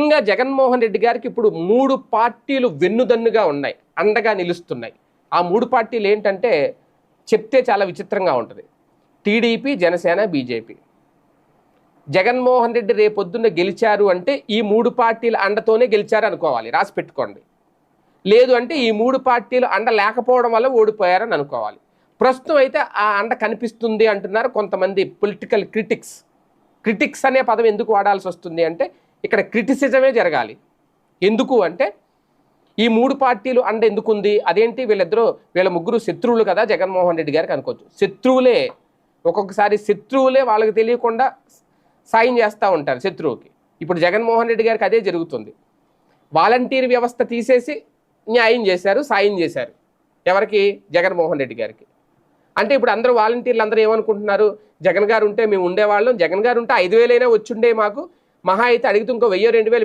ముఖ్యంగా జగన్మోహన్ రెడ్డి గారికి ఇప్పుడు 3 పార్టీలు వెన్నుదన్నుగా ఉన్నాయి, అండగా నిలుస్తున్నాయి. ఆ 3 పార్టీలు ఏంటంటే చెప్తే చాలా విచిత్రంగా ఉంటుంది. TDP, Janasena, BJP. జగన్మోహన్ రెడ్డి రేపొద్దున్న గెలిచారు అంటే ఈ 3 పార్టీల అండతోనే గెలిచారు అనుకోవాలి, రాసి పెట్టుకోండి. లేదు అంటే ఈ 3 పార్టీలు అండ లేకపోవడం వల్ల ఓడిపోయారని అనుకోవాలి. ప్రస్తుతం అయితే ఆ అండ కనిపిస్తుంది అంటున్నారు కొంతమంది పొలిటికల్ క్రిటిక్స్ అనే పదం ఎందుకు వాడాల్సి వస్తుంది అంటే ఇక్కడ క్రిటిసిజమే జరగాలి. ఎందుకు అంటే ఈ 3 పార్టీలు అండ ఎందుకుంది, అదేంటి వీళ్ళ ముగ్గురు శత్రువులు కదా జగన్మోహన్ రెడ్డి గారికి అనుకోవచ్చు. శత్రువులే, ఒక్కొక్కసారి శత్రువులే వాళ్ళకి తెలియకుండా సాయం చేస్తూ ఉంటారు శత్రువుకి. ఇప్పుడు జగన్మోహన్ రెడ్డి గారికి అదే జరుగుతుంది. వాలంటీర్ వ్యవస్థ తీసేసి న్యాయం చేశారు, సాయం చేశారు. ఎవరికి? జగన్మోహన్ రెడ్డి గారికి. అంటే ఇప్పుడు అందరూ వాలంటీర్లు అందరూ ఏమనుకుంటున్నారు, జగన్ గారు ఉంటే మేము ఉండేవాళ్ళం, జగన్ గారు ఉంటే 5,000 అయినా వచ్చుండే, మాకు మహా అయితే అడిగితే ఇంకో 1,000 2,000